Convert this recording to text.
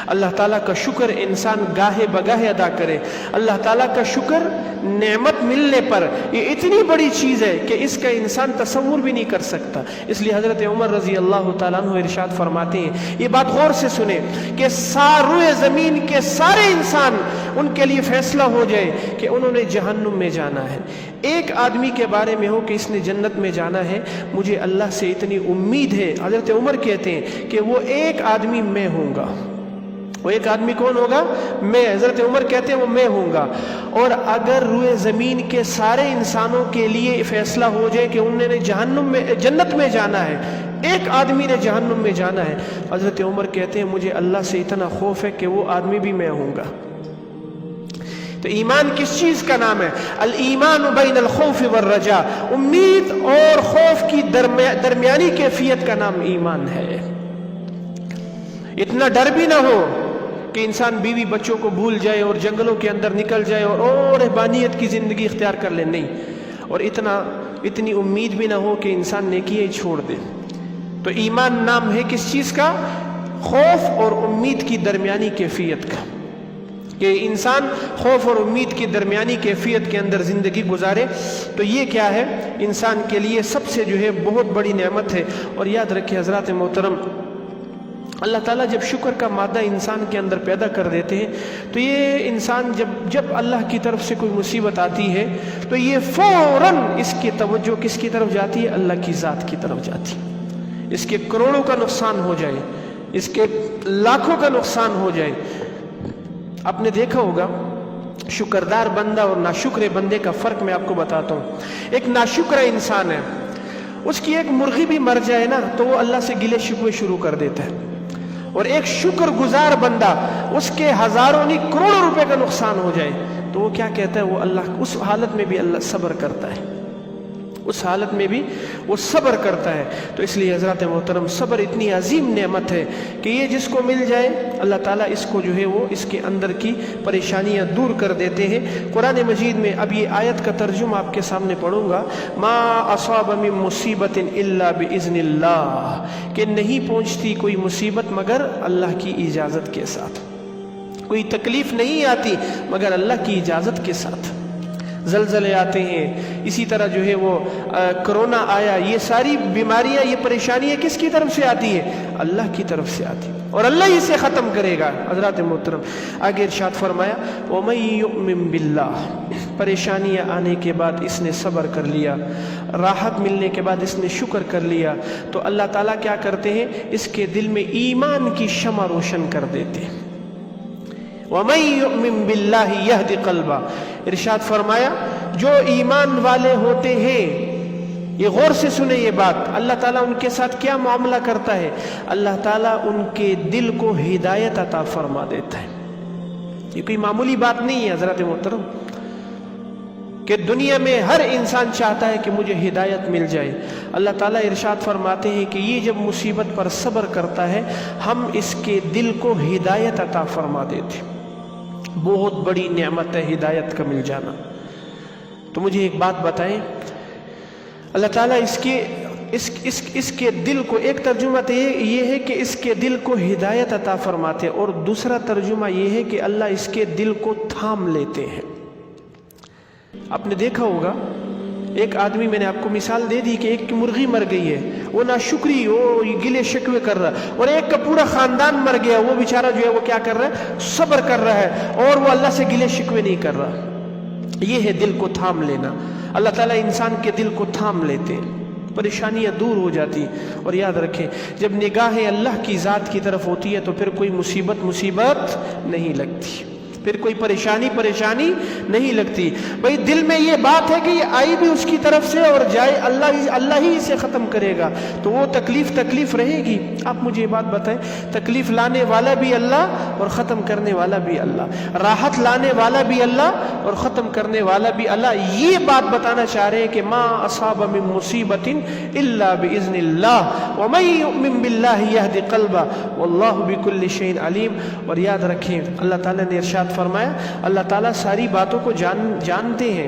اللہ تعالیٰ کا شکر انسان گاہے بگاہے ادا کرے۔ اللہ تعالیٰ کا شکر نعمت ملنے پر یہ اتنی بڑی چیز ہے کہ اس کا انسان تصور بھی نہیں کر سکتا۔ اس لیے حضرت عمر رضی اللہ تعالیٰ عنہ ارشاد فرماتے ہیں، یہ بات غور سے سنیں، کہ سارے زمین کے سارے انسان ان کے لیے فیصلہ ہو جائے کہ انہوں نے جہنم میں جانا ہے، ایک آدمی کے بارے میں ہو کہ اس نے جنت میں جانا ہے، مجھے اللہ سے اتنی امید ہے۔ حضرت عمر کہتے ہیں کہ وہ ایک آدمی میں ہوں گا۔ وہ ایک آدمی کون ہوگا؟ میں۔ حضرت عمر کہتے ہیں وہ میں ہوں گا۔ اور اگر روئے زمین کے سارے انسانوں کے لیے فیصلہ ہو جائے کہ انہوں نے جنت میں جانا ہے، ایک آدمی نے جہنم میں جانا ہے، حضرت عمر کہتے ہیں مجھے اللہ سے اتنا خوف ہے کہ وہ آدمی بھی میں ہوں گا۔ تو ایمان کس چیز کا نام ہے؟ الایمان بین الخوف والرجاء، امید اور خوف کی درمیانی کیفیت کا نام ایمان ہے۔ اتنا ڈر بھی نہ ہو کہ انسان بیوی بچوں کو بھول جائے اور جنگلوں کے اندر نکل جائے اور رہبانیت کی زندگی اختیار کر لے، نہیں، اور اتنی امید بھی نہ ہو کہ انسان نیکیاں ہی چھوڑ دے۔ تو ایمان نام ہے کس چیز کا؟ خوف اور امید کی درمیانی کیفیت کا، کہ انسان خوف اور امید کی درمیانی کیفیت کے اندر زندگی گزارے۔ تو یہ کیا ہے؟ انسان کے لیے سب سے جو ہے بہت بڑی نعمت ہے۔ اور یاد رکھیں حضرات محترم، اللہ تعالیٰ جب شکر کا مادہ انسان کے اندر پیدا کر دیتے ہیں تو یہ انسان جب اللہ کی طرف سے کوئی مصیبت آتی ہے تو یہ فوراً اس کی توجہ کس کی طرف جاتی ہے؟ اللہ کی ذات کی طرف جاتی ہے۔ اس کے کروڑوں کا نقصان ہو جائے، اس کے لاکھوں کا نقصان ہو جائے، آپ نے دیکھا ہوگا شکردار بندہ اور ناشکر بندے کا فرق میں آپ کو بتاتا ہوں۔ ایک ناشکر انسان ہے، اس کی ایک مرغی بھی مر جائے نا تو وہ اللہ سے گلے شکوے شروع کر دیتا ہے، اور ایک شکر گزار بندہ اس کے ہزاروں نہیں کروڑوں روپے کا نقصان ہو جائے تو وہ کیا کہتا ہے؟ وہ اللہ اس حالت میں بھی اللہ صبر کرتا ہے، اس حالت میں بھی وہ صبر کرتا ہے۔ تو اس لیے حضرات محترم، صبر اتنی عظیم نعمت ہے کہ یہ جس کو مل جائے اللہ تعالیٰ اس کو جو ہے وہ اس کے اندر کی پریشانیاں دور کر دیتے ہیں۔ قرآن مجید میں اب یہ آیت کا ترجمہ آپ کے سامنے پڑھوں گا، ما اصاب من مصیبت الا باذن اللہ، کہ نہیں پہنچتی کوئی مصیبت مگر اللہ کی اجازت کے ساتھ، کوئی تکلیف نہیں آتی مگر اللہ کی اجازت کے ساتھ۔ زلزلے آتے ہیں، اسی طرح جو ہے وہ کرونا آیا، یہ ساری بیماریاں، یہ پریشانیاں کس کی طرف سے آتی ہے؟ اللہ کی طرف سے آتی ہے، اور اللہ ہی سے ختم کرے گا۔ حضرات محترم آگے ارشاد فرمایا، وَمَن يُؤْمِن بِاللَّهِ، پریشانیاں آنے کے بعد اس نے صبر کر لیا، راحت ملنے کے بعد اس نے شکر کر لیا، تو اللہ تعالیٰ کیا کرتے ہیں؟ اس کے دل میں ایمان کی شمع روشن کر دیتے ہیں۔ وَمَن يُؤْمِن بِاللَّهِ يَهْدِ قَلْبَهُ، ارشاد فرمایا جو ایمان والے ہوتے ہیں، یہ غور سے سنیں یہ بات، اللہ تعالیٰ ان کے ساتھ کیا معاملہ کرتا ہے؟ اللہ تعالیٰ ان کے دل کو ہدایت عطا فرما دیتا ہے۔ یہ کوئی معمولی بات نہیں ہے حضرات محترم، کہ دنیا میں ہر انسان چاہتا ہے کہ مجھے ہدایت مل جائے۔ اللہ تعالیٰ ارشاد فرماتے ہیں کہ یہ جب مصیبت پر صبر کرتا ہے ہم اس کے دل کو ہدایت عطا فرما دیتے ہیں۔ بہت بڑی نعمت ہے ہدایت کا مل جانا۔ تو مجھے ایک بات بتائیں، اللہ تعالیٰ اس کے دل کو، ایک ترجمہ تو یہ ہے کہ اس کے دل کو ہدایت عطا فرماتے ہیں، اور دوسرا ترجمہ یہ ہے کہ اللہ اس کے دل کو تھام لیتے ہیں۔ آپ نے دیکھا ہوگا ایک آدمی، میں نے آپ کو مثال دے دی کہ ایک کی مرغی مر گئی ہے، وہ ناشکری، وہ گلے شکوے کر رہا ہے، اور ایک کا پورا خاندان مر گیا، وہ بیچارہ جو ہے وہ کیا کر رہا ہے؟ صبر کر رہا ہے، اور وہ اللہ سے گلے شکوے نہیں کر رہا۔ یہ ہے دل کو تھام لینا۔ اللہ تعالیٰ انسان کے دل کو تھام لیتے ہیں، پریشانیاں دور ہو جاتی۔ اور یاد رکھیں جب نگاہ اللہ کی ذات کی طرف ہوتی ہے تو پھر کوئی مصیبت نہیں لگتی، پھر کوئی پریشانی نہیں لگتی۔ بھئی دل میں یہ بات ہے کہ یہ آئی بھی اس کی طرف سے اور جائے اللہ ہی اسے ختم کرے گا، تو وہ تکلیف رہے گی۔ آپ مجھے یہ بات بتائیں، تکلیف لانے والا بھی اللہ اور ختم کرنے والا بھی اللہ، راحت لانے والا بھی اللہ اور ختم کرنے والا بھی اللہ۔ یہ بات بتانا چاہ رہے ہیں کہ ما اصاب من مصیبت الا باذن اللہ ومن یؤمن باللہ یہد قلبہ واللہ بکل شیء علیم۔ اور یاد رکھیں اللہ تعالیٰ نے ارشاد فرمایا، اللہ تعالیٰ ساری باتوں کو جانتے ہیں،